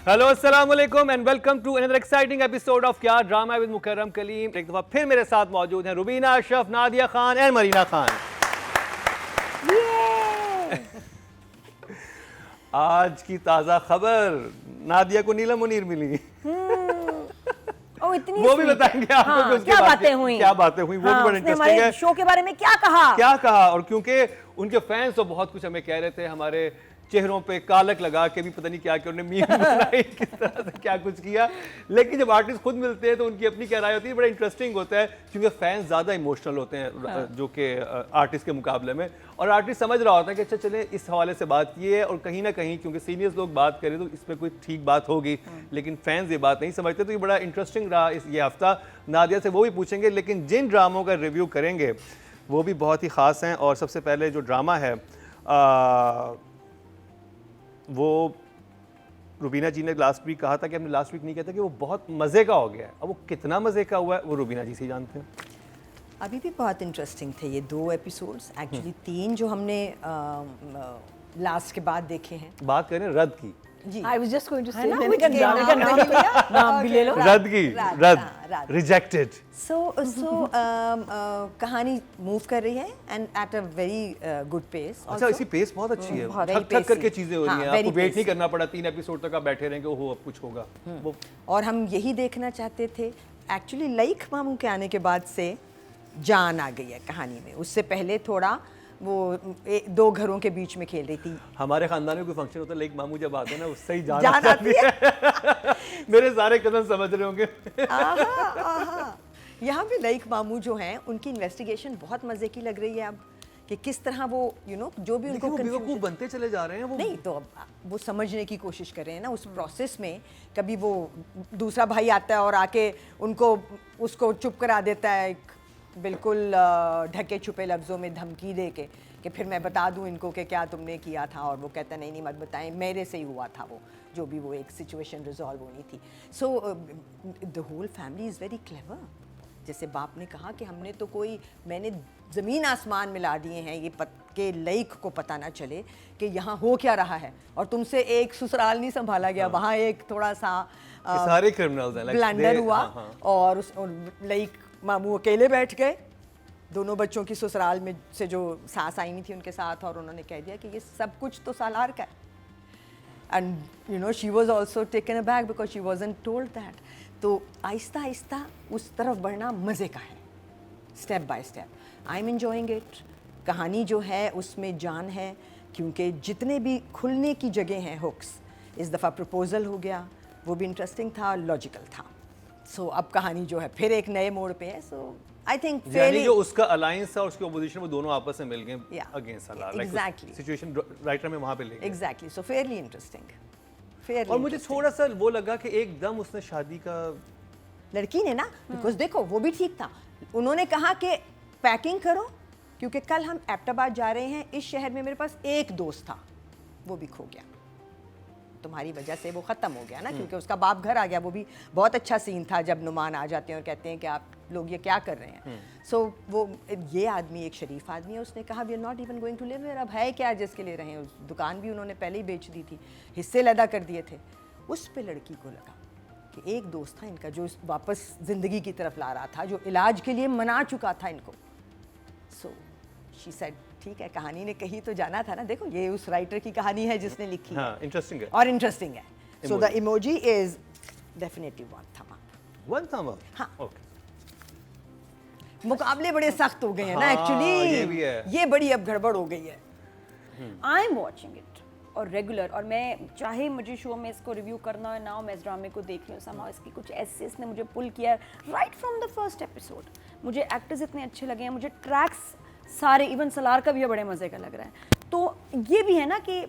Hello अस्सलाम वालेकुम and welcome to another exciting episode of क्या ड्रामा विद मुकर्रम कलीम। एक दफा फिर मेरे साथ मौजूद हैं रुबीना अशरफ, नादिया खान एंड मरीना खान। आज की ताज़ा खबर, नादिया को नीलम मुनीर मिली। इतनी वो भी बताएंगे आपको हाँ, कि उसके क्या बाद बातें हुई, क्या बातें हुई, वो भी बड़ा इंटरेस्टिंग है। शो के बारे में क्या कहा और क्योंकि उनके फैंस तो बहुत कुछ हमें कह रहे थे, हमारे चेहरों पे कालक लगा के भी पता नहीं क्या उन्होंने मीम बनाई, किस तरह से क्या कुछ किया। लेकिन जब आर्टिस्ट खुद मिलते हैं तो उनकी अपनी क्या राय होती है, बड़ा इंटरेस्टिंग होता है क्योंकि फैंस ज़्यादा इमोशनल होते हैं जो कि आर्टिस्ट के मुकाबले में। और आर्टिस्ट समझ रहा होता है कि अच्छा चले इस हवाले से बात की है, और कहीं ना कहीं क्योंकि सीनियर्स लोग बात करें तो इसमें कोई ठीक बात होगी, लेकिन फैंस ये बात नहीं समझते। तो ये बड़ा इंटरेस्टिंग रहा ये हफ्ता। नादिया से वो भी पूछेंगे, लेकिन जिन ड्रामों का रिव्यू करेंगे वो भी बहुत ही ख़ास हैं। और सबसे पहले जो ड्रामा है वो रुबीना जी ने लास्ट वीक कहा था कि हमने लास्ट वीक नहीं कहता कि वो बहुत मज़े का हो गया है। अब वो कितना मज़े का हुआ है वो रुबीना जी से जानते हैं। अभी भी बहुत इंटरेस्टिंग थे ये 2 एपिसोड्स, एक्चुअली 3 जो हमने लास्ट के बाद देखे हैं। बात करें रद्द की जी, I was just going to say, मैंने मैंने कहा कहा नाम भी ले लो। रद्द की, रद्द, रिजेक्टेड। सो कहानी मूव कर रही है and at a very good pace. अच्छा, इसी पेस बहुत अच्छी है, very ठक ठक करके pacey। चीजें हो रही हैं, हाँ, आपको very वेट नहीं pacey। करना पड़ा 3 एपिसोड तक आप बैठे रहेंगे ओहो अब कुछ होगा वो। और हम यही देखना चाहते थे। एक्चुअली लईक मामू के आने के बाद से जान आ गई है कहानी में। उससे पहले थोड़ा वो 2 घरों के बीच में खेल रही थी। हमारे खानदान में कोई फंक्शन होता है, लेक मामू जब आते हैं ना उससे ही जान जान आती है। मेरे सारे कदम समझ रहे होंगे। यहाँ पे लईक मामू जो हैं उनकी इन्वेस्टिगेशन बहुत मजे की लग रही है अब, कि किस तरह वो जो भी उनको बेवकूफ बनते चले जा रहे हैं वो। नहीं तो अब वो समझने की कोशिश कर रहे हैं ना उस प्रोसेस में। कभी वो दूसरा भाई आता है और आके उसको चुप करा देता है, बिल्कुल ढके छुपे लफ्ज़ों में धमकी दे के कि फिर मैं बता दूं इनको कि क्या तुमने किया था। और वो कहता नहीं मत बताएं, मेरे से ही हुआ था वो जो भी वो एक सिचुएशन रिजॉल्व होनी थी। So the whole family is very clever. जैसे बाप ने कहा कि मैंने ज़मीन आसमान मिला दिए हैं ये के लईक को पता ना चले कि यहाँ हो क्या रहा है। और तुमसे एक ससुराल नहीं संभाला गया, वहाँ एक थोड़ा सा सारे क्रिमिनल्स हैं, ब्लंडर हुआ। और लईक मामू अकेले बैठ गए, दोनों बच्चों की ससुराल में से जो सास आई थी उनके साथ, और उन्होंने कह दिया कि ये सब कुछ तो सालार का है। And she was also taken aback because she wasn't told that. तो आहिस्ता आहिस्ता उस तरफ बढ़ना मज़े का है, step by step. I am enjoying it. कहानी जो है उसमें जान है, क्योंकि जितने भी खुलने की जगह हैं हुक्स, इस दफ़ा प्रपोजल हो गया, वो भी इंटरेस्टिंग था, लॉजिकल था। सो अब कहानी जो है फिर एक नए मोड़ पे है। सो आई थिंक जो उसका अलायंस था और उसकी ऑपोजिशन वो दोनों आपस में मिल गए अगेंस्ट सालार। एग्जैक्टली सिचुएशन राइटर में वहां पे ले गए। एग्जैक्टली, सो फेयरली इंटरेस्टिंग। और मुझे थोड़ा सा वो लगा कि एकदम उसने शादी का, लड़की ने ना, बिकॉज देखो वो भी ठीक था। उन्होंने कहा कि पैकिंग करो क्योंकि कल हम एबटाबाद जा रहे हैं। इस शहर में मेरे पास एक दोस्त था, वो भी खो गया, तुम्हारी वजह से वो ख़त्म हो गया ना, क्योंकि उसका बाप घर आ गया। वो भी बहुत अच्छा सीन था जब नुमान आ जाते हैं और कहते हैं कि आप लोग ये क्या कर रहे हैं। सो वो ये आदमी एक शरीफ आदमी है, उसने कहा we are not even going to live here. अब है क्या जिसके लिए रहे। उस दुकान भी उन्होंने पहले ही बेच दी थी, हिस्से लदा कर दिए थे। उस पे लड़की को लगा कि एक दोस्त था इनका जो वापस ज़िंदगी की तरफ ला रहा था, जो इलाज के लिए मना चुका था इनको। सो शी सेड ठीक है, कहानी ने कही तो जाना था ना। देखो ये उस राइटर की कहानी है जिसने लिखी है, इंटरेस्टिंग है और इंटरेस्टिंग है। So the emoji is definitely one थम अप। हाँ, ओके। मुकाबले बड़े सख्त हो गए हैं ना ये एक्चुअली, भी है। ये बड़ी अब गड़बड़ हो गई है। आई एम वॉचिंग इट और रेगुलर, और मैं चाहे मुझे शो में इसको रिव्यू करना हो ना हो, मैं इस ड्रामे को देख रही हूँ। समाउ इसकी कुछ ऐसे इसने मुझे पुल किया right from the first episode. मुझे एक्टर्स इतने अच्छे लगे हैं, मुझे ट्रैक्स सारे, इवन सलार का भी बड़े मज़े का लग रहा है। तो ये भी है ना कि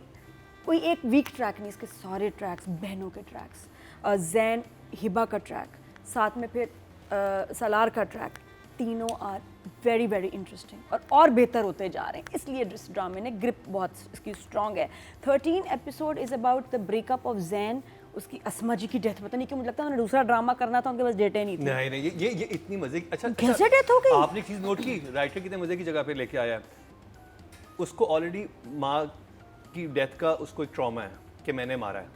कोई एक वीक ट्रैक नहीं, इसके सारे ट्रैक्स, बहनों के ट्रैक्स, जैन हिबा का ट्रैक, साथ में फिर सलार का ट्रैक, तीनों आर वेरी वेरी इंटरेस्टिंग और बेहतर होते जा रहे हैं। इसलिए इस ड्रामे ने ग्रिप बहुत इसकी स्ट्रॉन्ग है। 13 episode is about the breakup of Jain, उसकी असमा जी की डेथ। पता नहीं क्यों मुझे लगता है उन्हें दूसरा ड्रामा करना था, उनके पास डेटें नहीं थी। नहीं ये इतनी मजे की। अच्छा कैसे डेथ हो गई? आपने चीज नोट की, राइटर कितने मजे की जगह पे लेके आया है उसको। ऑलरेडी माँ की डेथ का उसको एक ट्रॉमा है कि मैंने मारा है।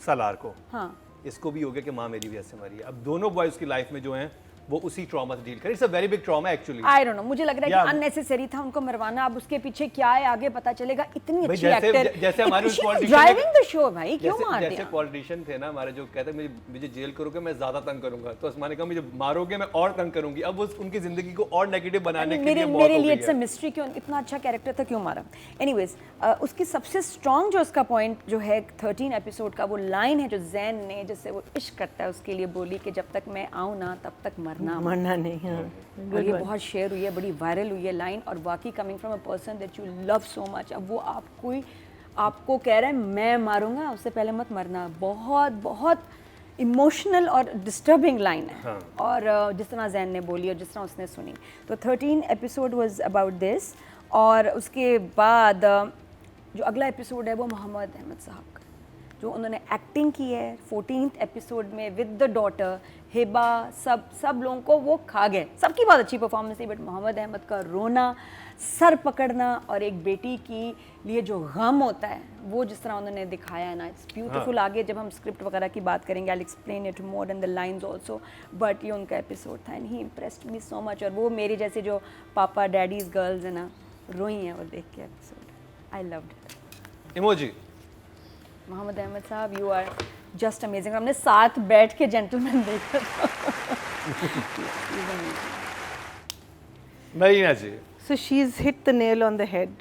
सालार को, हाँ इसको भी हो गया कि माँ मेरी वजह से मरी है। अब दोनों बॉयज की लाइफ में जो हैं वो उसी ट्रॉमा से डील करें। It's a very big trauma actually. I don't know, मुझे लग रहा है Yeah. कि अननेसेसरी था उनको मरवाना। अब उसके पीछे क्या है आगे पता चलेगा। इतनी भाई अच्छी एक्टर, जैसे हमारे उस politician ड्राइविंग द शो भाई, क्यों मार जैसे दिया? पॉलिटिशियन थे ना हमारे, जो कहते मुझे जेल करोगे मैं ज्यादा तंग करूंगा, तो असमा ने कहा मुझे मारोगे मैं और तंग करूंगी। अब वो उनकी जिंदगी को और नेगेटिव बनाने के लिए मेरे मौत हो लिए गई इट्स अ है। मिस्ट्री, क्यों इतना अच्छा कैरेक्टर था, क्यों मारा। एनीवेज, उसकी सबसे स्ट्रॉन्ग जो उसका पॉइंट जो है 13 एपिसोड का, वो लाइन है जो जैन ने, जिससे वो इश्क करता है उसके लिए, बोली कि जब तक मैं आऊँ ना तब तक मरना मत। मरना नहीं। हाँ और ये बहुत शेयर हुई है, बड़ी वायरल हुई है लाइन, और वाकई coming from a person that you love so much. अब वो आपको कह रहा है मैं मारूंगा, उससे पहले मत मरना। बहुत बहुत इमोशनल और डिस्टर्बिंग लाइन है। हाँ। और जिस तरह जैन ने बोली और जिस तरह उसने सुनी, तो 13 एपिसोड वाज अबाउट दिस। और उसके बाद जो अगला एपिसोड है वो मोहम्मद अहमद साहब का, जो उन्होंने एक्टिंग की है 14th एपिसोड में विद द डॉटर हिबा। सब लोगों को वो खा गए, सबकी बहुत अच्छी परफॉर्मेंस थी, बट मोहम्मद अहमद का रोना, सर पकड़ना और एक बेटी की लिए जो गम होता है वो जिस तरह उन्होंने दिखाया है ना, इट्स ब्यूटीफुल। आगे जब हम स्क्रिप्ट वगैरह की बात करेंगे, I will explain it more in the lines also, but ये उनका एपिसोड था and he impressed me so much. और वो मेरे जैसे जो पापा डैडीज गर्ल्स है ना, रोई हैं वो देख के episode. I loved it. Emoji Mohammad Ahmed sahab, you are just amazing. हमने साथ बैठ के जेंटलमैन देखा था। मरीना जी, So she's hit the nail on the head.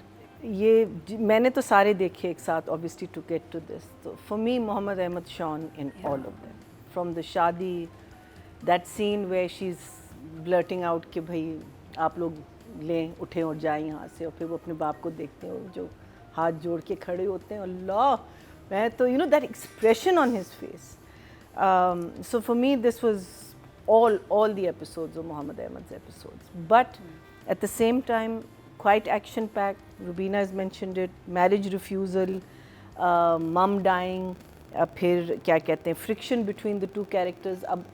मैंने तो सारे देखे एक साथ, obviously to get to this. So for me, Mohammad Ahmed shone in all of them. From the शादी, that scene where she's blurting out कि भाई आप लोग लें उठें और जाएं यहाँ से, और फिर वो अपने बाप को देखते हैं जो हाथ जोड़ के खड़े होते हैं, अल्लाह, मैं तो that expression on his face. So for me, this was all the episodes of Mohammad Ahmed's episodes. But at the same time, quite action-packed. Rubina has mentioned it. Marriage refusal, mum dying. फिर क्या कहते हैं, friction between the two characters. अब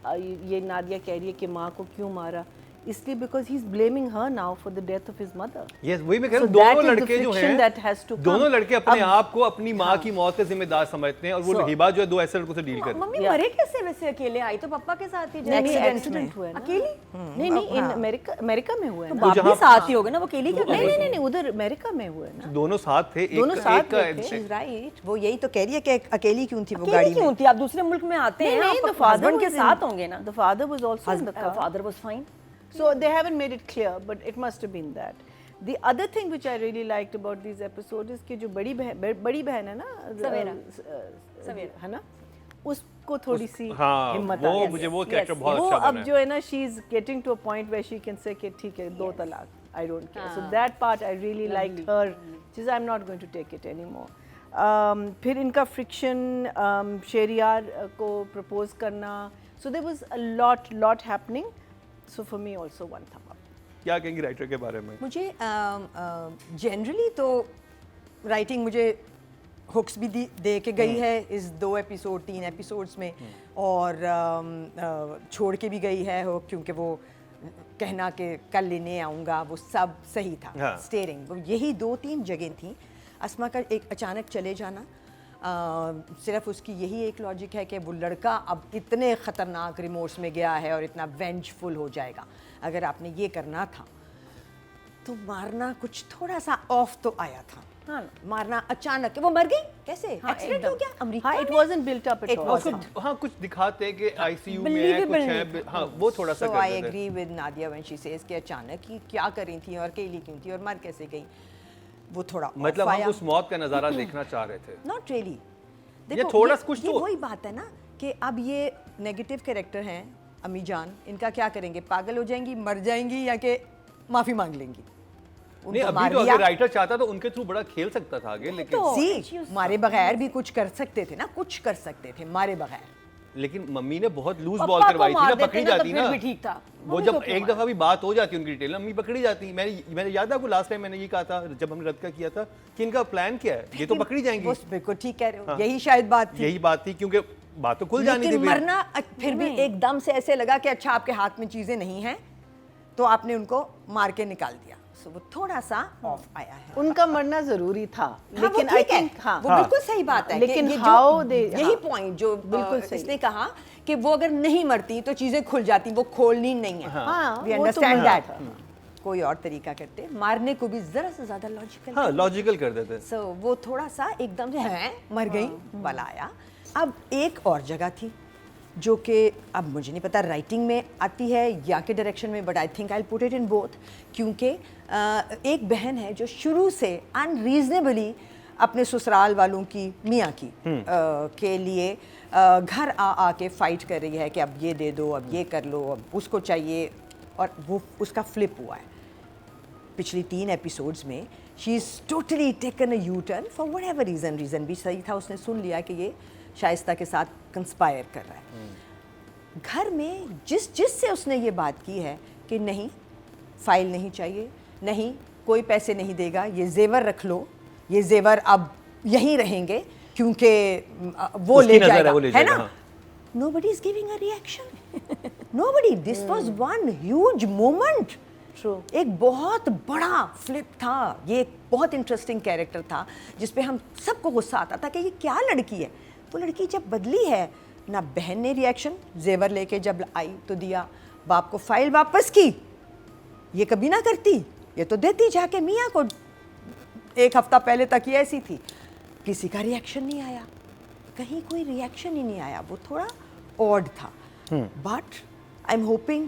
ये नादिया कह रही है कि माँ को क्यों मारा, इसलिए because he's blaming her now for the death of his mother. Yes वही मैं कह रहा हूँ, So that दोनों is the लड़के जो friction that has to हैं, come. दोनों लड़के अपने अब- आप को अपनी माँ की मौत का जिम्मेदार समझते हैं, और वो So- हिबा जो है दो ऐसे लड़कों से डील करती है। मम्मी मरे कैसे वैसे? अकेले आई तो पापा के साथ ही नहीं, नहीं, accident accident में। हुआ है ना। अकेली? नहीं नहीं, इन अमेरिका में हुआ है ना। बाप भी जहाँ- साथ ही होगा ना, वो अकेली क्या नहीं करेगी? नहीं नहीं, उधर अमेरिका में हुआ है ना। दोनों साथ थे, दोनों साथ का थे। She's right. वो यही तो कह रही है कि अकेली क्यों थी वो अकेली गाड़ी क्यों में। थी? आप दूसरे मुल्क में आते हैं, नहीं, the आप father हस्बैंड के was in- साथ होंगे ना। The father was also in the car. Father was fine. So they haven't made it clear, but it must have been that. The other thing which I really liked about these episodes is कि जो बड़ी बहन है ना, सवेरा। सवेरा है ना, उसको थोड़ी सी हाँ, हिम्मत वो आ गई। मुझे वो yes, कैरेक्टर yes. बहुत वो अच्छा अब बना जो है ना, she is getting to a point where she can say कि ठीक है, दो तलाक, I don't care. So that part I really liked her. She's I'm not going to take it anymore. फिर इनका friction, शेरियार को propose करना, so there was a lot happening. So for me also one thumb up. क्या कहेंगी writer के बारे में? मुझे जनरली तो राइटिंग मुझे हुक्स भी दे के गई है इस 3 एपिसोड्स में, और छोड़ के भी गई है हो, क्योंकि वो कहना कि कल लेने आऊँगा, वो सब सही था। हाँ। स्टेयरिंग, वो यही 2-3 जगह थी। अस्मा का एक अचानक चले जाना, सिर्फ उसकी यही एक लॉजिक है कि वो लड़का अब इतने ख़तरनाक रिमोर्स में गया है और इतना वेंजफुल हो जाएगा। अगर आपने ये करना था तो मारना कुछ थोड़ा सा ऑफ तो आया था। हाँ, मारना अचानक, वो मर गई कैसे? हाँ, एक्सीडेंट हो गया अमेरिका हाँ, it में? wasn't built up at It all. was उसको हाँ कुछ दिखाते हैं कि आईसीयू में है, कुछ Believable है, नहीं हाँ वो थोड़ा सा So कर I देते हैं। agree with Nadia when she says कि अचानक ही क्या करी थी और अकेली क्यों थी और मर कैसे गई, वो थोड़ा मतलब हम उस मौत का नज़ारा देखना चाह रहे थे। Not really. ये थोड़ा सा कुछ ये तो- वही बात है ना कि अब ये नेगेटिव कैरेक्टर हैं अम्मी जान, इनका क्या करेंगे? पागल हो जाएंगी, मर जाएंगी, या कि माफी मांग लेंगी? नहीं उनको अभी मार तो दिया। अगर राइटर चाहता तो उनके थ्रू बड़ा खेल सकता था आगे, लेकिन सी मारे बगैर भी कुछ कर सकते थे ना, कुछ कर सकते थे मारे बगैर। लेकिन मम्मी ने बहुत लूज पप्पा बॉल को करवाई थी मार ना, देते पकड़ी ना तो जाती फिर ना। भी ठीक था। वो मम्मी जब को क्यों एक दफा भी बात हो जाती उनकी डिटेल, अम्मी पकड़ी जाती। मैंने याद है आपको लास्ट टाइम मैंने ये कहा था जब हमने रद्द का किया था कि इनका प्लान क्या है, ये तो पकड़ी जाएंगी। वो बिल्कुल ठीक कह रहे हो, यही शायद बात थी। यही बात थी, क्योंकि बात तो खुल जानी थी लेकिन फिर। मरना फिर भी एकदम से ऐसे लगा कि अच्छा आपके हाथ में चीजें नहीं हैं, तो आपने उनको मार के निकाल दिया। सो वो थोड़ा सा ऑफ आया है। उनका मरना जरूरी था, हाँ, लेकिन वो आई ठीक है, थिंक हाँ वो बिल्कुल सही बात है। लेकिन कि ये how जो they- यही हाँ, पॉइंट जो बिल्कुल सही। इसने कहा कि वो अगर नहीं मरती तो चीजें खुल जाती, वो खोलनी नहीं है। हाँ, वी वो तो अंडरस्टैंड मरना दैट। था। कोई और तरीका करते, मारने को भी जरा से ज्यादा लॉजिकल। हाँ लॉजिकल कर देते। सो वो थोड़ा सा एकदम से है मर गई वाला आया। अब एक और जगह थी जो कि अब मुझे नहीं पता राइटिंग में आती है या के डायरेक्शन में, but I think I put it in both, क्योंकि एक बहन है जो शुरू से अनरीजनेबली अपने ससुराल वालों की मियाँ की के लिए घर आ के फाइट कर रही है कि अब ये दे दो, अब ये कर लो, अब उसको चाहिए, और वो उसका फ्लिप हुआ है पिछली 3 एपिसोड्स में। She is totally taken a U turn for what ever reason भी सही था, उसने सुन लिया कि ये शाइस्ता के साथ कंस्पायर कर रहा है। घर में जिससे उसने ये बात की है कि नहीं फाइल नहीं चाहिए, नहीं कोई पैसे नहीं देगा, ये जेवर रख लो, ये जेवर अब यहीं रहेंगे क्योंकि वो उसकी ले नज़र है, जाएगा, वो ले है जाएगा, ना। हाँ। Nobody is giving a reaction. Nobody. This was one huge moment. True. एक बहुत बड़ा फ्लिप था, ये एक बहुत इंटरेस्टिंग कैरेक्टर था जिस पे हम सबको गुस्सा आता था कि ये क्या लड़की है। वो लड़की जब बदली है ना, बहन ने रिएक्शन जेवर लेके जब आई तो दिया, बाप को फाइल वापस की, ये कभी ना करती, ये तो देती जाके मियाँ को। 1 हफ्ता पहले तक ये ऐसी थी, किसी का रिएक्शन नहीं आया, कहीं कोई रिएक्शन ही नहीं आया, वो थोड़ा ऑड था। बट आई एम होपिंग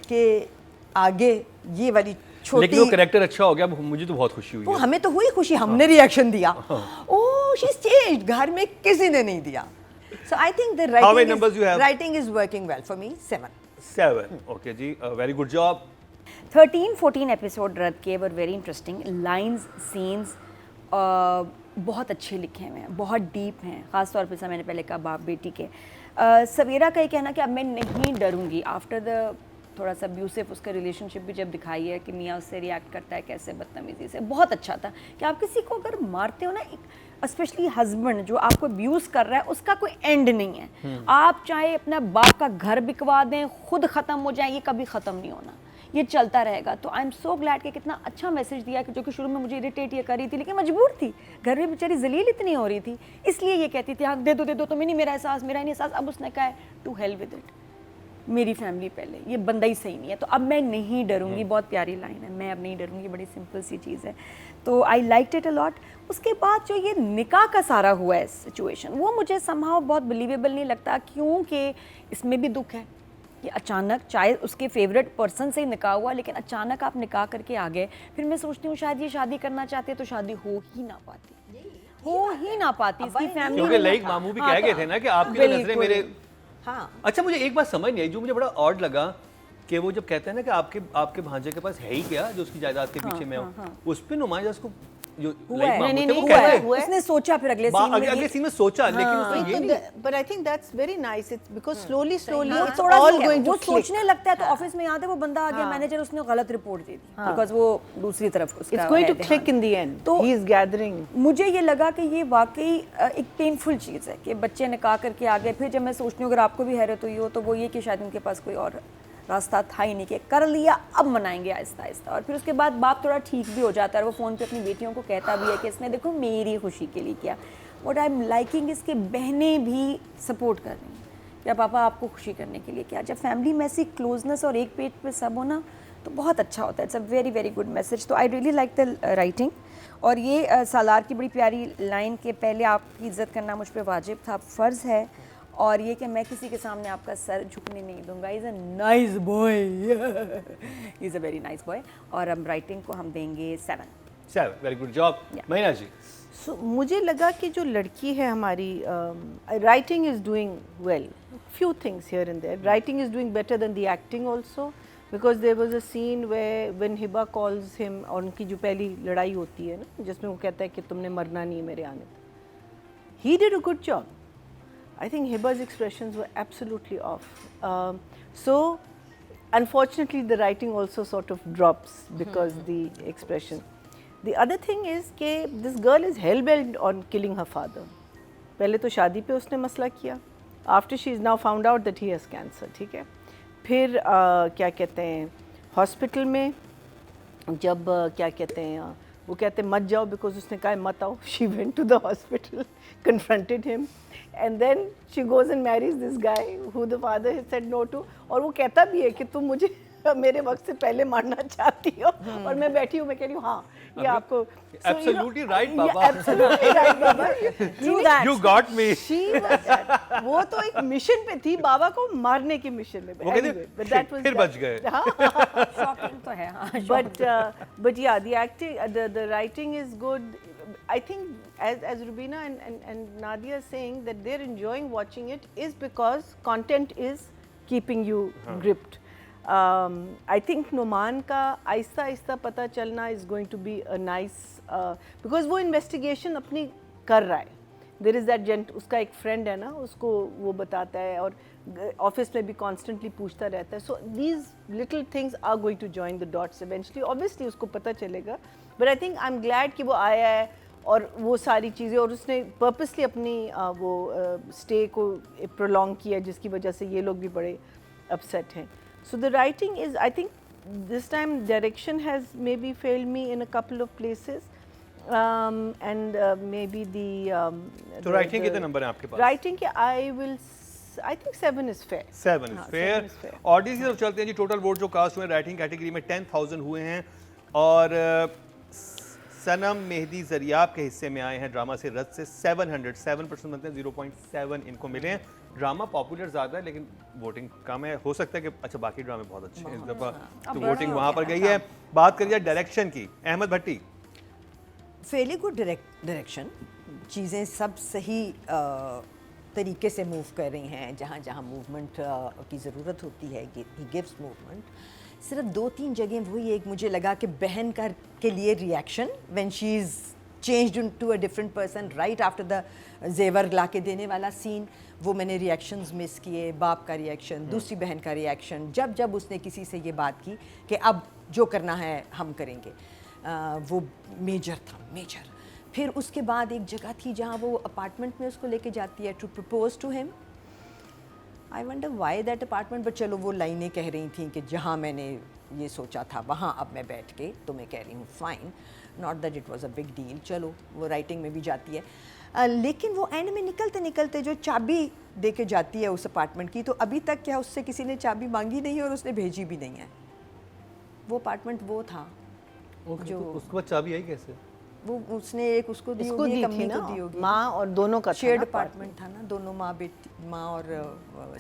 कि आगे ये वाली लेकिन वो छोटी, कैरेक्टर अच्छा हो गया, मुझे तो बहुत खुशी हुई वो है। हमें तो हुई खुशी, हमने रिएक्शन दिया, ओह शी इज चेंज्ड, घर में किसी ने नहीं दिया। So I think the How many numbers you have? Writing is working well for me. 7 7 okay जी, वेरी गुड जॉब। 13-14 एपिसोड रद्द किए, were very interesting. Lines, scenes बहुत अच्छे लिखे हुए हैं, बहुत डीप हैं, ख़ास तौर पे जैसा मैंने पहले कहा बाप बेटी के। सवेरा का ये कहना कि अब मैं नहीं डरूंगी आफ्टर द थोड़ा सा अब्यूसिव उसका रिलेशनशिप भी जब दिखाई है कि मियाँ उससे रिएक्ट करता है कैसे बदतमीज़ी से, बहुत अच्छा था कि आप किसी को अगर मारते हो ना, स्पेशली हस्बैंड जो आपको अब्यूज़ कर रहा है, उसका कोई एंड नहीं है। आप चाहे अपना बाप का घर बिकवा दें, खुद ख़त्म हो जाए, ये कभी ख़त्म नहीं होना, ये चलता रहेगा। तो आई एम सो ग्लैड कि कितना अच्छा मैसेज दिया, कि जो कि शुरू में मुझे इरिटेट ये कर रही थी लेकिन मजबूर थी, घर में बेचारी जलील इतनी हो रही थी, इसलिए ये कहती थी हाँ दे दो, तुम्हें नहीं मेरा एहसास, मेरा नहीं एहसास। अब उसने कहा है टू हेल विद इट, मेरी फैमिली पहले, ये बंदा ही सही नहीं है, तो अब मैं नहीं डरूंगी। बहुत प्यारी लाइन है, मैं अब नहीं डरूंगी, बड़ी सिंपल सी चीज़ है। तो I liked it a lot. उसके बाद जो ये निकाह का सारा हुआ है सिचुएशन, वो मुझे समहाउ बहुत बिलीवेबल नहीं लगता, क्योंकि इसमें भी दुख है कि अचानक, चाहे उसके फेवरेट पर्सन से ही निकाह हुआ, लेकिन अचानक आप निकाह करके आ गए। फिर मैं सोचती हूँ शायद ये शादी करना चाहते तो शादी हो ही ना पाती, इसकी फैमिली। क्योंकि लाइक मामू भी कह गए थे ना कि आपकी तो नजरें मेरे। हाँ, अच्छा मुझे एक बात समझ नहीं आई, जो मुझे बड़ा ऑड लगा कि वो जब कहते हैं ना कि आपके भांजे के पास है ही क्या जो उसकी जायदाद के पीछे में हो, उस पे नुमाइश उसको जो हुआ लाइक है। मामू नहीं, थे वो नहीं, कहते हुआ हैं। है, हुआ है। उसने सोचा फिर अगले सीन में अगले सीन में सोचा, लेकिन उसने ये नहीं। But I think that's very nice. It's because slowly वो it's थोड़ा all सा going वो to click. सोचने लगता है तो ऑफिस में याद है वो बंदा आ गया मैनेजर, उसने गलत रिपोर्ट दे दी बिकॉज वो दूसरी तरफ उसका It's going है to ध्यान। click in the end. तो He is gathering. मुझे ये लगा कि ये वाकई एक पेनफुल चीज़ है कि बच्चे निकाह करके आ गए। फिर जब मैं सोचती हूँ अगर आपको भी हैरत हुई हो तो वो ये कि शायद उनके पास कोई और रास्ता था ही नहीं, कि कर लिया अब मनाएंगे आहिस्ता आहिस्ता। और फिर उसके बाद बाप थोड़ा ठीक भी हो जाता है और वो फ़ोन पे अपनी बेटियों को कहता भी है कि इसने देखो मेरी खुशी के लिए किया। व्हाट आई एम लाइकिंग इसके बहनें भी सपोर्ट कर रही हैं, या पापा आपको खुशी करने के लिए किया। जब फैमिली में ऐसी क्लोजनेस और एक पेज पे सब हो ना तो बहुत अच्छा होता है। It's a very very good message. तो I really like the writing. और ये सालार की बड़ी प्यारी लाइन के पहले आपकी इज़्ज़त करना मुझ पर वाजिब था, फ़र्ज़ है, और ये कि मैं किसी के सामने आपका सर झुकने नहीं दूंगा। Is a nice boy, is a very nice boy. और हम राइटिंग को हम देंगे 7। वेरी गुड जॉब महीना जी। So मुझे लगा कि जो लड़की है हमारी, writing is doing well, few things here and there. Writing is doing better than the acting also, because there was a scene where when Hiba calls him, और उनकी जो पहली लड़ाई होती है ना जिसमें वो कहता है कि तुमने मरना नहीं मेरे आने तक, he did a good job. I think Hiba's expressions were absolutely off. So unfortunately the writing also sort of drops because the expression. The other thing is कि this girl is hell-bent on killing her father. पहले तो शादी पे उसने मसला किया, after she is now found out that he has cancer, ठीक है। फिर क्या कहते हैं हॉस्पिटल में जब क्या कहते हैं वो कहते मत जाओ बिकॉज उसने कहा मत आओ, she went to the hospital, confronted him and then she goes and marries this guy who the father had said no to. और वो कहता भी है कि तुम मुझे मेरे वक्त से पहले मारना चाहती हो, और मैं बैठी हूँ, मैं कह रही हूँ हाँ ये आपको Absolutely right, Baba. Absolutely right, Baba. True that. You got me. She was that. वो तो एक मिशन पे थी, बाबा को मारने की मिशन में। वो कहते, Anyway, but that was फिर that. बच गए। हाँ। शॉकिंग तो है हाँ But yeah, the acting, the writing is good. I think as Rubina and Nadia are saying that they're enjoying watching it is because content is keeping you gripped. I think Noman का आहिस्ता आहिस्ता पता चलना is going to be a nice because वो investigation अपनी कर रहा है। There is that उसका एक friend है ना, उसको वो बताता है और ऑफिस में भी constantly पूछता रहता है। So these little things are going to join the dots eventually. Obviously उसको पता चलेगा, but I think I'm glad कि वो आया है और वो सारी चीज़ें, और उसने purposely अपनी वो stay को prolong किया जिसकी वजह से ये लोग भी बड़े upset हैं। So the writing is, I think this time direction has maybe failed me in a couple of places, and maybe तो राइटिंग कितने नंबर हैं आपके पास? Writing के I think 7 is fair. 7 is हाँ, fair. 7 is fair. ऑडियंस की तरफ चलते हैं जी। टोटल वोट जो कास्ट हुए राइटिंग कैटेगरी में 10,000 हुए हैं, और सनम मेहदी जरियाब के हिस्से में आए हैं ड्रामा से रद से 7% बनते हैं, 0.7 इनको मिले हैं। ड्रामा पॉपुलर ज़्यादा है लेकिन वोटिंग कम है। हो सकता है कि अच्छा बाकी ड्रामे बहुत अच्छे हैं इस दफ़ा, तो वोटिंग वहाँ पर गई है। बात करिए डायरेक्शन की, अहमद भट्टी। फेली गुड डायरेक्शन, चीज़ें सब सही तरीके से मूव कर रही हैं, जहाँ जहाँ मूवमेंट की ज़रूरत होती है ही गिव्स मूवमेंट। सिर्फ 2-3 जगह वही, एक मुझे लगा कि बहन के लिए reaction when she is changed into a different person right after the जेवर ला के देने वाला सीन, वो मैंने रिएक्शंस मिस किए। बाप का रिएक्शन, दूसरी बहन का रिएक्शन, जब जब उसने किसी से ये बात की कि अब जो करना है हम करेंगे, वो मेजर था, मेजर। फिर उसके बाद एक जगह थी जहाँ वो अपार्टमेंट में उसको लेके जाती है to propose to him. I wonder why that apartment, but चलो वो लाइनें कह रही थी कि जहाँ मैंने ये सोचा था वहाँ अब मैं बैठ के तो मैं कह रही हूँ fine, not that it was a big deal. चलो वो राइटिंग में भी जाती है, लेकिन वो एंड में निकलते निकलते जो चाबी दे के जाती है उस अपार्टमेंट की, तो अभी तक क्या उससे किसी ने चाबी मांगी नहीं है और उसने भेजी भी नहीं है। वो अपार्टमेंट वो था जो उसके बाद चाबी आई कैसे? वो उसने एक उसको दी इसको होगी, दी एक थी अम्मी ना, को दी होगी। माँ और दोनों का शेयर्ड अपार्टमेंट था ना, दोनों माँ और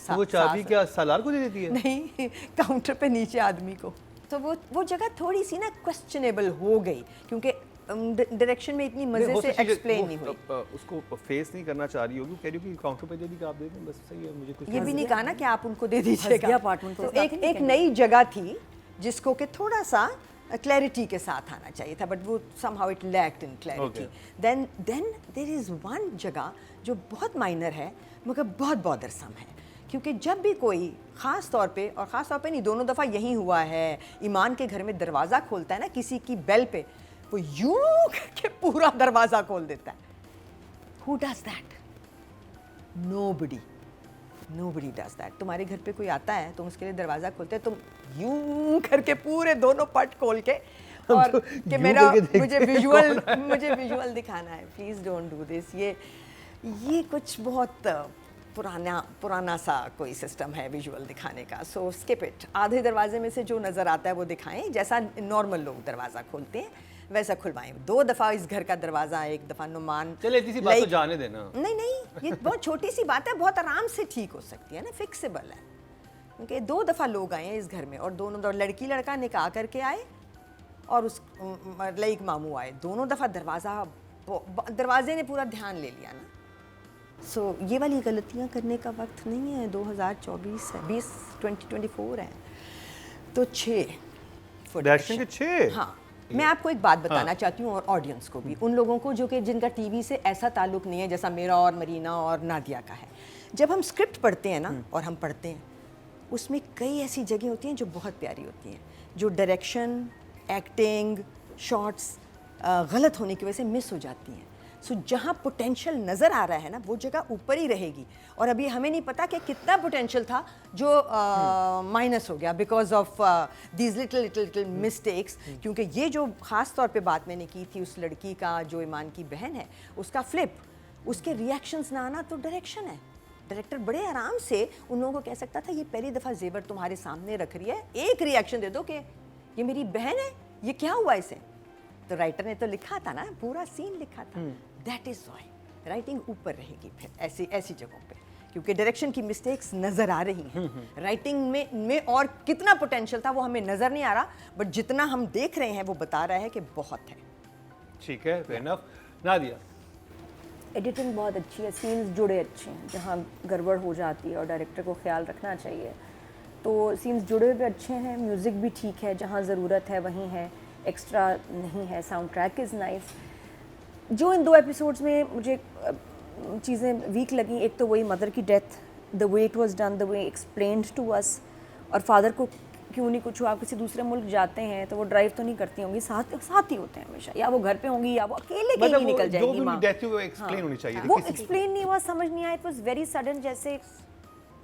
तो वो चाबी क्या सालार को दे देती है? नहीं, काउंटर पे नीचे आदमी को। तो वो जगह थोड़ी सी ना क्वेश्चनेबल हो गई, क्योंकि डायरेक्शन में इतनी मजे से एक्सप्लेन नहीं हुई। उसको फेस नहीं करना चाह रही होगी, कह रही होगी काउंटर पे दे दी कि आप दे दें, बस सही है, मुझे कुछ ये भी नहीं कहा ना कि आप उनको दे दीजिएगा। गया apartment तो तो इस बात एक ही नहीं एक कहनी। नई जगह थी जिसको कि थोड़ा सा क्लैरिटी के साथ आना चाहिए था, बट वो somehow it lacked in clarity. Then there is one जगह जो बहुत माइनर है मगर बहुत बॉदरसम है, क्योंकि जब भी कोई ख़ास तौर पे, और ख़ास तौर पे नहीं, दोनों दफ़ा यही हुआ है, ईमान के घर में दरवाज़ा खोलता है ना किसी की बेल पे, वो यूं करके पूरा दरवाज़ा खोल देता है। Who does that? Nobody. Nobody does that. तुम्हारे घर पे कोई आता है, तुम उसके लिए दरवाज़ा खोलते हैं, तुम यूं करके पूरे दोनों पट खोल के, और कि मेरा मुझे विजुअल दिखाना है, प्लीज़ डोंट डू दिस। ये कुछ बहुत पुराना सा कोई सिस्टम है विजुअल दिखाने का, सो स्किप इट। आधे दरवाजे में से जो नज़र आता है वो दिखाएं, जैसा नॉर्मल लोग दरवाज़ा खोलते हैं वैसा खुलवाएं। 2 दफ़ा इस घर का दरवाज़ा, एक दफ़ा नुमान। चले इतनी सी बात तो जाने देना। नहीं, ये बहुत छोटी सी बात है, बहुत आराम से ठीक हो सकती है ना, फिक्सेबल है। क्योंकि 2 दफ़ा लोग आए हैं इस घर में, और दोनों लड़की लड़का निकाह करके आए और उस लईक मामू आए, दोनों दफ़ा दरवाजे ने पूरा ध्यान ले लिया ना। सो ये वाली गलतियाँ करने का वक्त नहीं है, 2024 है, 2024 है। तो 6 डायरेक्शन के 6। हाँ, मैं आपको एक बात बताना चाहती हूँ, और ऑडियंस को भी, उन लोगों को जो कि जिनका टीवी से ऐसा ताल्लुक़ नहीं है जैसा मेरा और मरीना और नादिया का है। जब हम स्क्रिप्ट पढ़ते हैं ना, और हम पढ़ते हैं, उसमें कई ऐसी जगह होती हैं जो बहुत प्यारी होती हैं, जो डायरेक्शन, एक्टिंग, शॉट्स गलत होने की वजह से मिस हो जाती हैं। सो जहाँ पोटेंशियल नज़र आ रहा है ना वो जगह ऊपर ही रहेगी। और अभी हमें नहीं पता कि कितना पोटेंशियल था जो माइनस हो गया because of these little little little mistakes. क्योंकि ये जो ख़ास तौर पे बात मैंने की थी उस लड़की का जो ईमान की बहन है उसका फ्लिप, उसके रिएक्शंस ना आना तो डायरेक्शन है। डायरेक्टर बड़े आराम से उन लोगों को कह सकता था ये पहली दफ़ा जेवर तुम्हारे सामने रख रही है, एक रिएक्शन दे दो कि ये मेरी बहन है, ये क्या हुआ इसे। तो राइटर ने तो लिखा था ना, पूरा सीन लिखा था। दैट इज़ वाई राइटिंग ऊपर रहेगी फिर ऐसी ऐसी जगहों पे, क्योंकि डायरेक्शन की मिस्टेक्स नज़र आ रही हैं। राइटिंग में और कितना पोटेंशियल था वो हमें नज़र नहीं आ रहा, बट जितना हम देख रहे हैं वो बता रहा है कि बहुत है। ठीक है, फेयर इनफ। नादिया, एडिटिंग बहुत अच्छी है, सीन्स जुड़े अच्छे हैं, जहाँ गड़बड़ हो जाती है और डायरेक्टर को ख्याल रखना चाहिए। तो सीन्स जुड़े हुए अच्छे हैं, म्यूज़िक भी ठीक है, जहाँ ज़रूरत है वहीं है, एक्स्ट्रा नहीं है, साउंड ट्रैक इज़ नाइस। जो इन 2 एपिसोड्स में मुझे चीज़ें वीक लगी, एक तो वही मदर की death, the way it was done, the way explained to us, और फादर को क्यों नहीं कुछ हुआ। आप किसी दूसरे मुल्क जाते हैं तो वो ड्राइव तो नहीं करती होंगी, साथ ही होते हैं हमेशा, या वो घर पे होंगी या वो अकेले कहीं मतलब निकल जो जाएंगी भी माँ। डेथ हुई वो एक्सप्लेन होनी चाहिए थी वो किसी की। एक्सप्लेन नहीं हुआ, समझ नहीं आया, इट वाज वेरी सडन, जैसे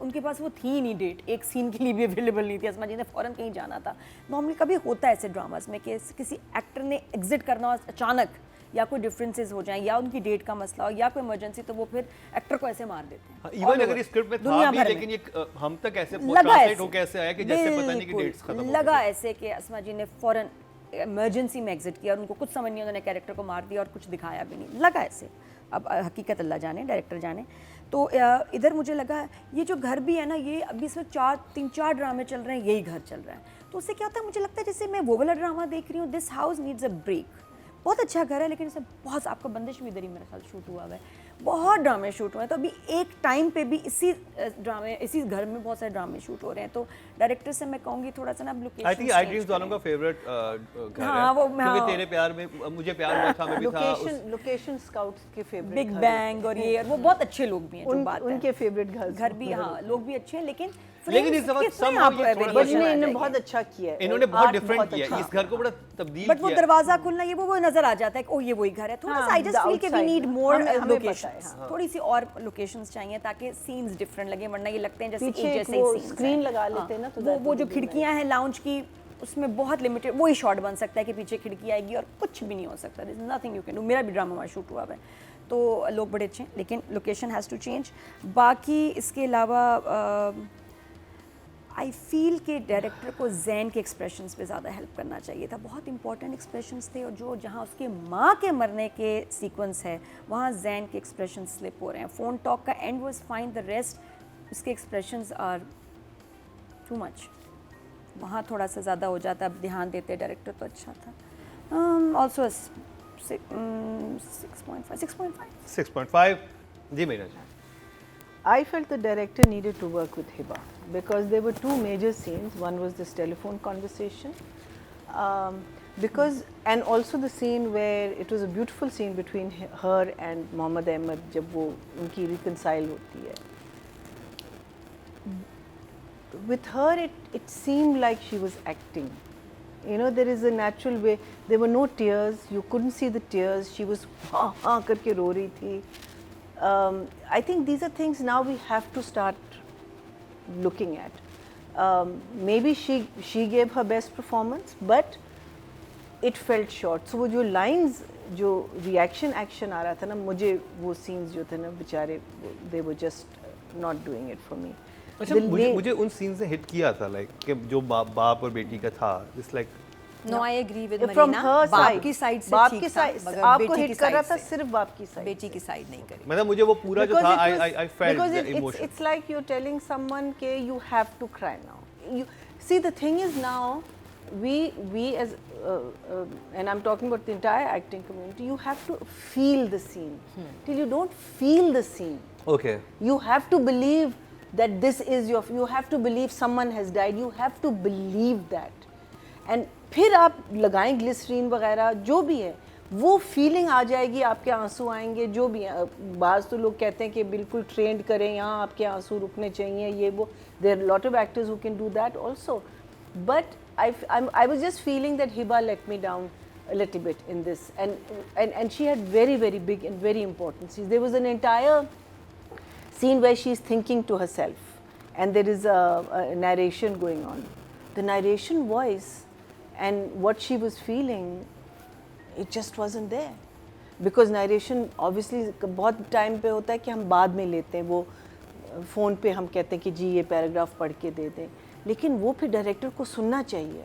उनके पास वो थी नहीं डेट, एक सीन के लिए भी अवेलेबल नहीं थी, असमा जी ने फ़ौरन कहीं जाना था। नॉर्मली कभी होता है ऐसे ड्रामास में कि किसी एक्टर ने एग्जिट करना हो अचानक, या कोई डिफरेंसेस हो जाएं या उनकी डेट का मसला हो या कोई इमरजेंसी, तो वो फिर एक्टर को ऐसे मार देते हैं। इवन अगर स्क्रिप्ट में था दुनिया भी, भर में। लेकिन ये हम तक ऐसे लगा ट्रांसलेट ऐसे, हो कैसे आया कि जैसे पता नहीं कि बिल्कुल, डेट्स खत्म हो लगा गई। ऐसे कि असमा जी ने फ़ौरन इमरजेंसी में एग्जिट किया और उनको कुछ समझ नहीं, उन्होंने कैरेक्टर को मार दिया और कुछ दिखाया भी नहीं, लगा ऐसे। अब हकीकत अल्लाह जाने, डायरेक्टर जाने। तो इधर मुझे लगा ये जो घर भी है ना, ये अभी इसमें 3-4 ड्रामे चल रहे हैं, यही घर चल रहा है, तो उससे क्या होता है, मुझे लगता है जैसे मैं वो वाला ड्रामा देख रही हूँ, this house needs a break. बहुत अच्छा घर है लेकिन इसमें बहुत, आपका बंदिश भी इधर ही मेरे ख्याल शूट हुआ है, बहुत ड्रामे शूट हुए हैं। तो अभी एक टाइम पे भी इसी घर में बहुत सारे ड्रामे शूट हो रहे हैं। तो डायरेक्टर से मैं कहूँगी थोड़ा सा ना लोकेशन, आई थिंक आई ड्रीम्स वालों का फेवरेट घर हाँ, है, वो क्योंकि तेरे प्यार में मुझे प्यार हुआ था, मैं भी था लोकेशन स्काउट्स के फेवरेट बिग बैंग और ये, और वो बहुत अच्छे लोग भी हैं, जो बात है उनके फेवरेट घर भी, हाँ लोग भी अच्छे हैं, लेकिन लेकिन इस दफा somehow ये थोड़ा सा इन्होंने बहुत अच्छा किया है, इन्होंने बहुत art डिफरेंट बहुत किया अच्छा है, इस घर को बड़ा तब्दील बट वो किया है। दरवाजा खुलना ये वो नजर आ जाता है कि ओ ये वही घर है। थोड़ा सा आई जस्ट फील कि वी नीड मोर लोकेशंस, थोड़ी सी और लोकेशंस चाहिए ताकि सीन्स डिफरेंट लगे, वरना ये लगते हैं जैसे एक जैसे ही सीन्स स्क्रीन लगा लेते हैं ना, तो वो जो खिड़कियां हैं लाउंज की, उसमें बहुत लिमिटेड वही शॉट बन सकता है कि पीछे खिड़की आएगी और कुछ भी नहीं हो सकता, this nothing you can do. मेरा भी ड्रामा वहाँ शूट हुआ है, तो लोग बड़े अच्छे हैं, लेकिन लोकेशन हैज़ टू चेंज। बाकी इसके अलावा आई फील कि डायरेक्टर को जैन के एक्सप्रेशंस पे ज़्यादा हेल्प करना चाहिए था, बहुत इंपॉर्टेंट एक्सप्रेशंस थे, और जो जहाँ उसके माँ के मरने के सीक्वेंस है वहाँ जैन के एक्सप्रेशंस स्लिप हो रहे हैं। फ़ोन टॉक का and was fine, the rest उसके एक्सप्रेशंस आर टू मच, वहाँ थोड़ा सा ज़्यादा हो जाता। अब ध्यान देते डायरेक्टर तो अच्छा था। ऑल्सो 6.5 जी मेरा जी। I felt the director needed to work with Hiba because there were 2 major scenes. One was this telephone conversation, because and also the scene where it was a beautiful scene between her and Mohammad Ahmed जब वो उनकी reconcile होती है. With her, it seemed like she was acting. You know, there is a natural way. There were no tears. You couldn't see the tears. She was हाँ करके रो रही थी. I think these are things now we have to start looking at. Maybe she gave her best performance, but it felt short. So वो जो lines, जो reaction action आ रहा था ना, मुझे वो scenes जो थे ना बेचारे, they were just not doing it for me. अच्छा, मुझे उन सीन से हिट किया था, लाइक कि जो बाप और बेटी का था, it's like no I agree with From Marina, her बाप side, की साइड से बाप ठीक की था, side, मगर आपको बेटी हिट की कर रहा side था से। सिर्फ बाप की साइड, बेटी की साइड नहीं करी। मतलब मुझे वो पूरा जो था, I felt because the emotion. it's like you're telling someone कि you have to cry now. You see, the thing is now we as and I'm talking about the entire acting community, you have to feel the scene. Till you don't feel the scene, okay, you have to believe that this is your, you have to believe someone has died, you have to believe that, and फिर आप लगाएं glycerine वगैरह जो भी है, वो feeling आ जाएगी, आपके आंसू आएंगे, जो भी है। बाज़ तो लोग कहते हैं कि बिल्कुल ट्रेंड करें, यहाँ आपके आंसू रुकने चाहिए, ये वो, there lot of actors who can do that also, but I was just feeling that Hiba let me down a little bit in this, and she had very, very big and very important scenes. There was an entire scene where she's thinking to herself, and there is a narration going on. The narration voice and what she was feeling, it just wasn't there. Because narration obviously बहुत time पे होता है कि हम बाद में लेते हैं, वो फ़ोन पे हम कहते हैं कि जी ये पैराग्राफ पढ़ के दे दें, लेकिन वो फिर डायरेक्टर को सुनना चाहिए,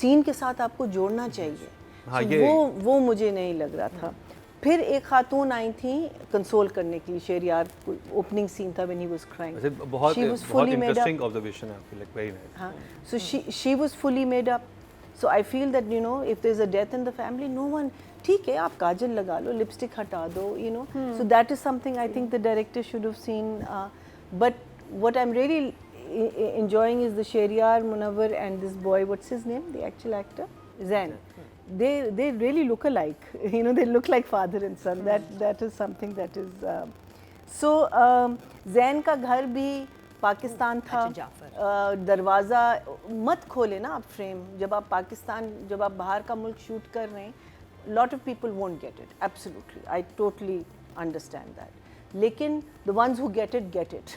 सीन के साथ आपको जोड़ना चाहिए। हाँ, so वो मुझे नहीं लग रहा था। फिर एक खातून आई थी कंसोल करने के लिए, शेरियार ओपनिंग सीन था when he was crying. बहुत She was fully made up. Interesting observation है आपकी, like very nice. हाँ, so she was fully made up. So I feel that, you know, if there's a death in the family, no one, ठीक है आप काजल लगा लो, lipstick हटा दो, you know. So that is something I think the director should have seen. But what I'm really enjoying is the Shehryar, Munawwar and this boy, what's his name, the actual actor, Zain. They really look alike. You know, they look like father and son. That is something that is. So Zain का घर भी पाकिस्तान था। अच्छा, जाफर। दरवाज़ा मत खोले ना आप फ्रेम, जब आप पाकिस्तान, जब आप बाहर का मुल्क शूट कर रहे हैं, lot of people won't get it. Absolutely, I totally understand that. लेकिन the ones who get it,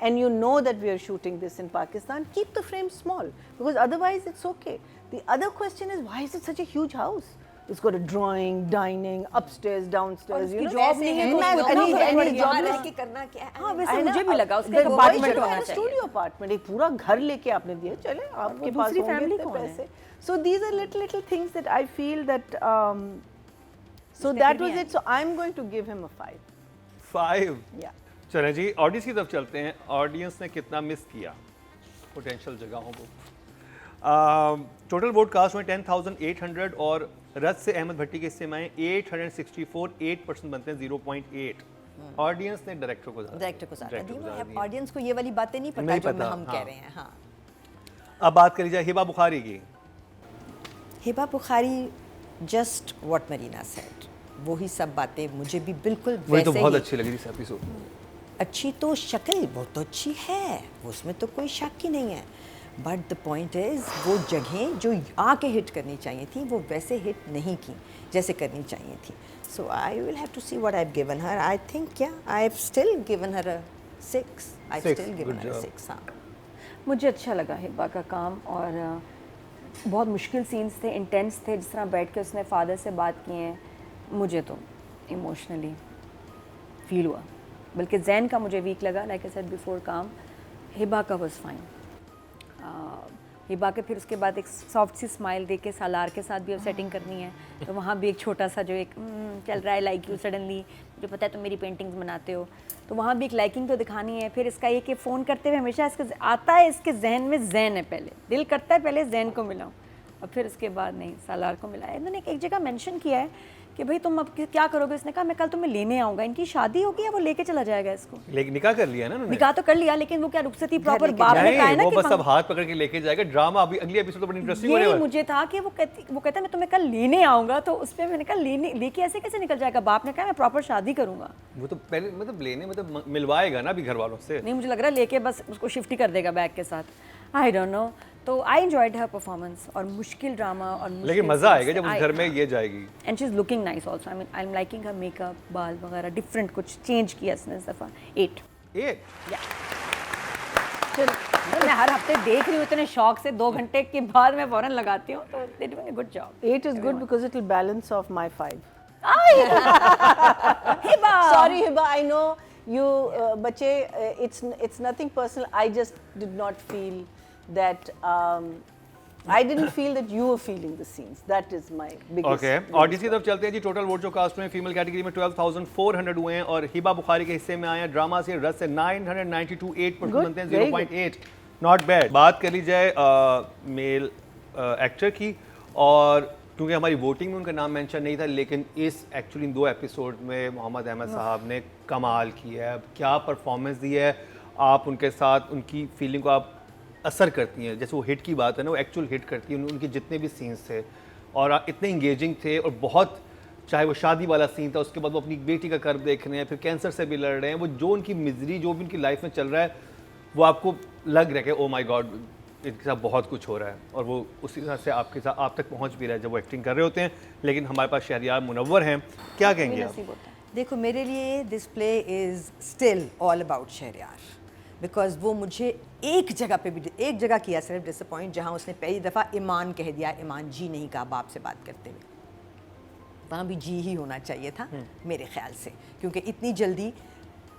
and you know that we are shooting this in Pakistan, keep the frame small because otherwise it's okay. The other question is, why is it such a huge house? It's got a drawing, dining, upstairs, downstairs. You know, job नहीं है, मैं उसको any अपना job रह नहीं- के करना क्या है? हाँ वैसे है ना? मुझे भी लगा उसका Then why apartment should I होना have a चाहिए। studio apartment, एक पूरा घर लेके आपने दिया, चले आपके वो पास दूसरी होंगे family इतने कौन है? पैसे. So these are little things that I feel that. So उसमें that फिर was भी it. So I'm going to give him a 5. 5. Yeah. चलें जी, ऑडियंस की तरफ चलते हैं। ऑडियंस ने कितना मिस किया पोटेंशियल जगहों को। टोटल वोट कास्ट में 10,800 और रद से अहमद भट्टी के हिस्से में आए 864, 8% बनते हैं 0.8। ऑडियंस ने डायरेक्टर को ज़्यादा डायरेक्टर को ज़्यादा director को ज़्यादा दी। दिया। ऑडियंस को ये वाली बातें नहीं पता नहीं जो पता, हम हाँ। कह रहे हैं। हाँ, अब बात करी जाए हिबा बुखारी की। Hiba Bukhari just what Marina said, वो ही सब बातें मुझे भी बिल्कुल वही तो वैसे बहुत ही अच्छी लगी थी इस एपिसोड में। अच्छी तो शक्ल वो तो अच्छी है, उसमें तो कोई शक ही नहीं है, बट द पॉइंट इज़ वो जगहें जो आके हिट करनी चाहिए थी वो वैसे हिट नहीं की जैसे करनी चाहिए थी। So I will have to see what I have given her. I think I have still given her a 6। I have still given her a 6। हाँ, मुझे अच्छा लगा हिबा का काम, और बहुत मुश्किल सीन्स थे, इंटेंस थे, जिस तरह बैठ के उसने फादर से बात की हैं, मुझे तो इमोशनली फील हुआ। बल्कि जैन का मुझे वीक लगा, लाइक आई सेड बिफोर काम। हिबा का वाज फाइन। हिबा के फिर उसके बाद एक सॉफ्ट सी स्माइल दे के सालार के साथ भी अब सेटिंग करनी है, तो वहाँ भी एक छोटा सा जो एक चल रहा है लाइक यू सडनली, मुझे पता है तुम मेरी पेंटिंग्स बनाते हो, तो वहाँ भी एक लाइकिंग तो दिखानी है। फिर इसका ये कि फ़ोन करते हुए हमेशा इसके आता है, इसके जहन में जैन है, पहले दिल करता है पहले जैन को मिलाऊं, और फिर उसके बाद नहीं सालार को मिलाया। इन्होंने एक जगह मेंशन किया है कि भाई तुम अब क्या करोगे, इसने कहा मैं कल तुम्हें लेने आऊँगा। इनकी शादी होगी या वो लेके चला जाएगा इसको? लेकिन निकाह कर लिया ना उन्होंने। निकाह तो कर लिया, लेकिन वो क्या रुखसती प्रॉपर बाप ने कहा है नहीं, ना वो कि बस अब हाथ पकड़ के लेके जाएगा। ड्रामा अभी अगली एपिसोड तो बड़ी इंटरेस्टिंग होने यही वाला है। मुझे था कि वो कहता मैं तुम्हें कल लेने आऊँगा, तो उस पर मैंने कहा लेके ऐसे कैसे निकल जाएगा? बाप ने कहा मैं प्रॉपर शादी करूँगा। वो तो पहले मतलब लेने मतलब मिलवाएगा ना अभी घर वालों से। नहीं, मुझे लग रहा है लेके बस उसको शिफ्ट ही कर देगा बैग के साथ। I don't know. तो आई एंजॉयड हर परफॉर्मेंस, और मुश्किल ड्रामा और लेकिन मजा आएगा जब उस घर में ये जाएगी। And she is looking nice also. I mean I am liking her makeup, बाल वगैरह डिफरेंट कुछ चेंज किया इसने इस दफा। 8 चलो, मैं हर हफ्ते देख रही हूँ इतने शौक से, 2 घंटे के बाद मैं फौरन लगाती हूँ, तो they doing a good job. 8 is good because it will balance off my 5. Hiba Sorry, Hiba, I know you, बच्चे, it's nothing personal. I just did not feel that. I didn't feel that you were feeling the scenes. That is my biggest. Okay, audience की तरफ चलते हैं जी। Total vote जो cast हुए female category में 12,400 हुए हैं, और हिबा बुखारी के हिस्से में आए हैं ड्रामा से रस से 992, 8% बनते हैं 0.8। Not bad. बात कर ली जाए मेल एक्टर की, और क्योंकि हमारी वोटिंग में उनका नाम मेंशन नहीं था, लेकिन इस एक्चुअली इन 2 एपिसोड में मोहम्मद अहमद साहब ने कमाल किया है। क्या परफॉर्मेंस दी है। आप उनके साथ उनकी फीलिंग को आप असर करती हैं। जैसे वो हिट की बात है ना, वो एक्चुअल हिट करती है। उनके जितने भी सीन्स थे और इतने इंगेजिंग थे, और बहुत, चाहे वो शादी वाला सीन था, उसके बाद वो अपनी बेटी का कर्ब देख रहे हैं, फिर कैंसर से भी लड़ रहे हैं, वो जो उनकी मिजरी जो भी उनकी लाइफ में चल रहा है, वो आपको लग रहा है कि ओ माय गॉड इनके साथ बहुत कुछ हो रहा है और वो उसी हिसाब से आपके साथ आप तक पहुंच भी रहा है जब वो एक्टिंग कर रहे होते हैं, लेकिन हमारे पास शहरयार मुनव्वर हैं, क्या कहेंगे आप? नसीब होता है। देखो मेरे लिए this play is still all about Shahryar, because वो मुझे एक जगह किया सिर्फ डिसअपॉइंट, जहाँ उसने पहली दफ़ा ईमान कह दिया, ईमान जी नहीं कहा बाप से बात करते हुए। वहाँ भी जी ही होना चाहिए था मेरे ख्याल से, क्योंकि इतनी जल्दी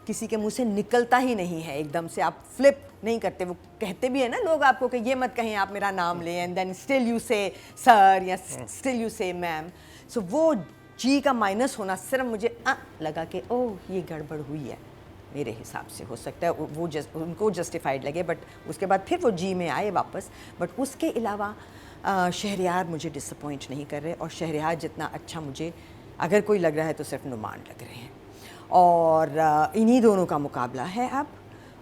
किसी के मुंह से निकलता ही नहीं है, एकदम से आप फ्लिप नहीं करते। वो कहते भी है ना लोग आपको कि ये मत कहें आप मेरा नाम लें, एंड देन स्टिल यू से सर या स्टिल यू से मैम। सो वो जी का माइनस होना सिर्फ मुझे लगा कि ओह ये गड़बड़ हुई है, मेरे हिसाब से हो सकता है वो उनको जस्टिफाइड लगे, बट उसके बाद फिर वो जी में आए वापस। बट उसके अलावा शहरयार मुझे डिसअपॉइंट नहीं कर रहे, और शहरयार जितना अच्छा मुझे अगर कोई लग रहा है तो सिर्फ नुमान लग रहे हैं, और इन्हीं दोनों का मुकाबला है अब,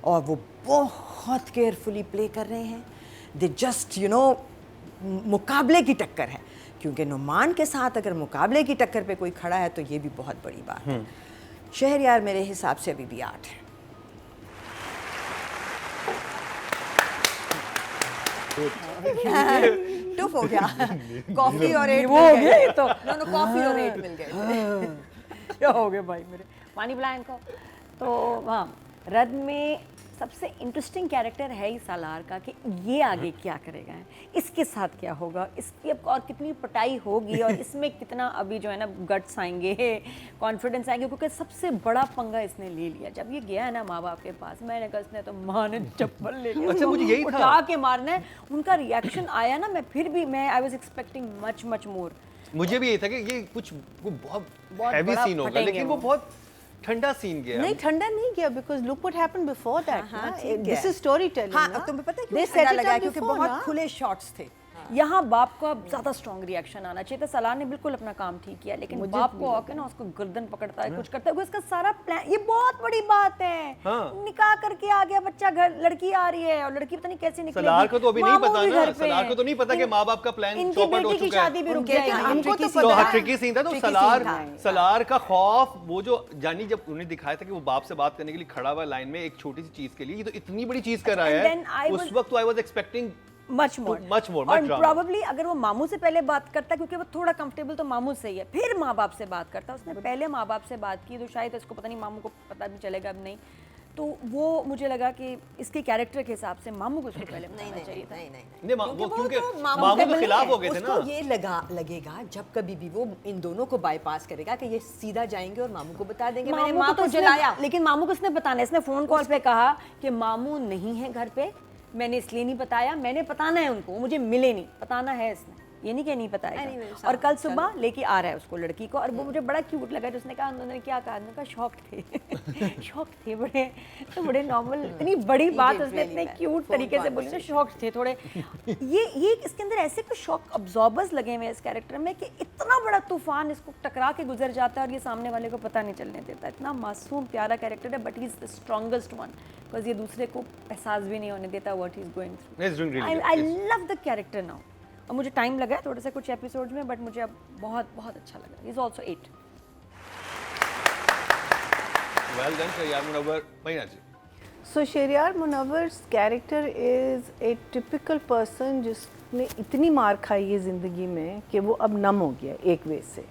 और वो बहुत केयरफुली प्ले कर रहे हैं। दे जस्ट यू नो मुकाबले की टक्कर है, क्योंकि नुमान के साथ अगर मुकाबले की टक्कर पे कोई खड़ा है तो ये भी बहुत बड़ी बात है। शहरयार मेरे हिसाब से अभी भी 8 है। टफ हो गया, कॉफी और 8 वो हो गया ये तो। नो कॉफी और 8 मिल गए। क्या हो गया भाई मेरे, पानी पिलाएं इनको। तो हाँ, रद में सबसे इंटरेस्टिंग कैरेक्टर है ही सालार का, कि ये आगे क्या करेगा, इसके साथ क्या होगा, इसकी अब और कितनी पटाई होगी, और इसमें कितना अभी जो है ना गट्स आएंगे, कॉन्फिडेंस आएंगे, क्योंकि सबसे बड़ा पंगा इसने ले लिया। जब ये गया है ना माँ बाप के पास, मैंने कहा इसने तो माँ ने चप्पल ले लिया, अच्छा, मुझे यही था। उठा के मारना है। उनका रिएक्शन आया ना, मैं I was expecting much more. मुझे भी यही था कि ये कुछ वो बहुत बहुत हैवी बड़ा सीन होगा, फटेंगे लेकिन वो वो। बहुत ठंडा सीन गया। नहीं ठंडा नहीं गया, because look what happened before that. हाँ, ना? ठीक This है। is storytelling. हाँ, ना? अब तुम्हें पता है They क्यों set ठंडा it लगा, up क्योंकि before, बहुत ना? खुले शॉट्स थे। यहाँ बाप का ज्यादा स्ट्रॉन्ग रिएक्शन आना चाहिए था। सलार ने बिल्कुल अपना काम ठीक किया, लेकिन बाप को आके ना उसको गर्दन पकड़ता है, कुछ करता है, उसका सारा प्लान। ये बहुत बड़ी बात है। हाँ। निकाह करके आ गया बच्चा, घर लड़की आ रही है, और लड़की पता नहीं कैसे निकलेगी। सलार को तो अभी नहीं मामू पता भी ना, घर पे सलार हैं। को तो नहीं पता कि माँ बाप का प्लान इनकी चौपट हो बेटी की चुका है। शादी भी रुक उनके जाएगी। यहाँ हमको tricky तो scene तो पता हाँ है। ट्रिकी सीन था। तो Tricky सलार scene था। सलार का खौफ, वो जो जानी जब उन्हें दिखाया था कि वो बाप से बात करने के लिए खड़ा हुआ लाइन में एक छोटी सी चीज के लिए, ये तो इतनी बड़ी चीज कर रहा And then है, I उस was- वक्त तो I was expecting much more much more, और much drama. प्रोबेबली अगर वो मामू से पहले बात करता, क्योंकि वो थोड़ा कंफर्टेबल तो मामू से ही है, फिर माँ बाप से बात करता। उसने पहले माँ बाप से बात की, तो शायद इसको पता नहीं, मामू को पता भी चलेगा अब नहीं। तो वो मुझे लगा कि इसके कैरेक्टर के हिसाब से मामू को उसको पहले बताना चाहिए था। नहीं, वो क्योंकि तो मामू के खिलाफ हो गए थे ना। उसको ये लगेगा जब कभी भी वो इन दोनों को बाईपास करेगा कि ये सीधा जाएंगे और मामू को बता देंगे मैंने माँ को जलाया। लेकिन मामू को उसने बताना है। इसने फोन कॉल पे कहा कि मामू नहीं है घर पे, मैंने इसलिए नहीं बताया, मैंने बताना है उनको, मुझे मिले नहीं, बताना है इसने, ये नहीं कि नहीं बताएगा। Anyway, और कल सुबह लेके आ रहा है उसको लड़की को, और वो मुझे बड़ा क्यूट लगा। तो उसने कहा, उन्होंने क्या कहा, उन्होंने कहा शौक थे शौक थे बड़े, तो बड़े नॉर्मल, इतनी बड़ी बात did उसने really इतने well. क्यूट Phone तरीके से बोली ना, शौक थे थोड़े। ये इसके अंदर ऐसे कुछ शॉक अब्जॉर्बर्स लगे हुए हैं इस कैरेक्टर में, कि इतना बड़ा तूफान इसको टकरा के गुजर जाता है और ये सामने वाले को पता नहीं चलने देता। इतना मासूम प्यारा कैरेक्टर है, but he is the strongest one, because ये दूसरे को एहसास भी नहीं होने देता what he is going through. He's doing really good, I yes. Love the character now. और मुझे टाइम लगा है थोड़ा सा कुछ एपिसोड्स में, बट मुझे अब बहुत बहुत अच्छा लगा। Is also 8। Well done Shahryar Munawwar. महीना जी, So Sheriyar मुनव्वर's character is a typical person जिसने इतनी मार खाई है ज़िंदगी में कि वो अब नम हो गया एक वे से,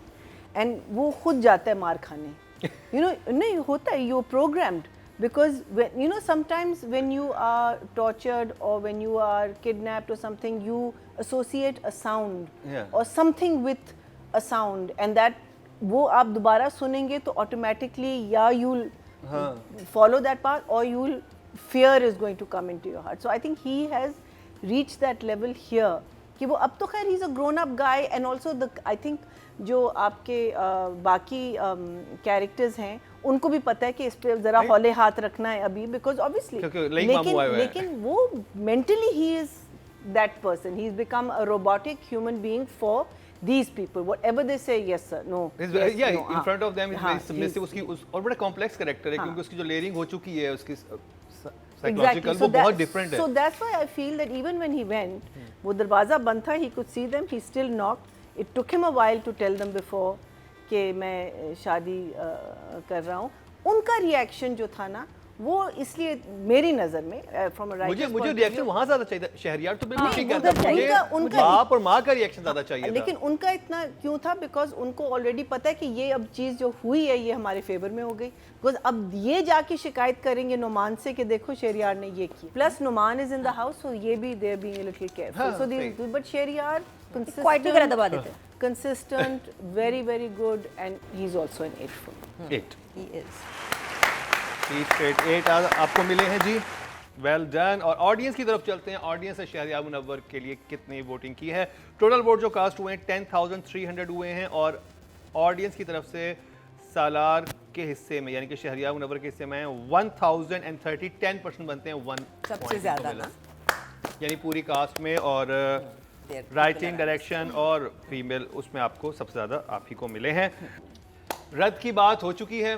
एंड वो खुद जाता है मार खाने। नहीं होता है, you're programmed, because when, sometimes when you are tortured or when you are kidnapped or something, you associate a sound or something with a sound, and that वो आप दोबारा सुनेंगे तो automatically या you'll follow that path or you'll fear is going to come into your heart. So I think he has reached that level here कि वो अब तो खैर he's a grown up guy, and also I think जो आपके बाकी characters हैं उनको भी पता है कि इस पे जरा हौले हाथ रखना है अभी, because obviously लेकिन वो mentally he is that person, he's become a robotic human being for these people, whatever they say, yes sir, no, yes, yeah, no, in front of them is हाँ, very submissive। उसकी और बड़ा complex character है, क्योंकि उसकी जो layering हो चुकी है उसकी Exactly. साइकोलॉजिकल, वो बहुत डिफरेंट है। So that's why I feel that even when he went, वो दरवाज़ा बंद था, he could see them, he still knocked. It took him a while to tell them before कि मैं शादी कर रहा हूँ। उनका रिएक्शन जो था ना, वो इसलिए मेरी नज़र में फ्रॉम अ मुझे रिएक्शन वहां ज्यादा चाहिए था। शहरयार तो बिल्कुल ठीक उधर कहता है, मुझे उनका- बाप और माँ का रिएक्शन ज्यादा चाहिए था। लेकिन उनका इतना क्यों था? बिकॉज उनको ऑलरेडी पता है कि ये अब चीज़ जो हुई है ये हमारे फेवर में हो गई। बिकॉज अब ये जाके शिकायत करेंगे नुमान से कि देखो शहरयार ने ये की, plus Numan is in the house, so ये भी they being a little careful. हाँ, सो सही। बट शहरयार क्वाइटली करा दबा देते हैं। consistent, very good, and he's also an 8 for me. 8 He is. 8 आपको मिले हैं जी, वेल डन। और ऑडियंस की तरफ चलते हैं। ऑडियंस ने शहरयार मुनव्वर के लिए कितनी वोटिंग की है? टोटल वोट जो कास्ट हुए हैं 10,300 हुए हैं, और ऑडियंस की तरफ से सालार के हिस्से में यानी कि शहरयार मुनव्वर के हिस्से में 1030, 10% बनते हैं 1 सबसे ज्यादा ना? यानी पूरी कास्ट में। और राइटिंग, डायरेक्शन और फीमेल, उसमें आपको सबसे ज़्यादा आप ही को मिले हैं। रद्द की बात हो चुकी है।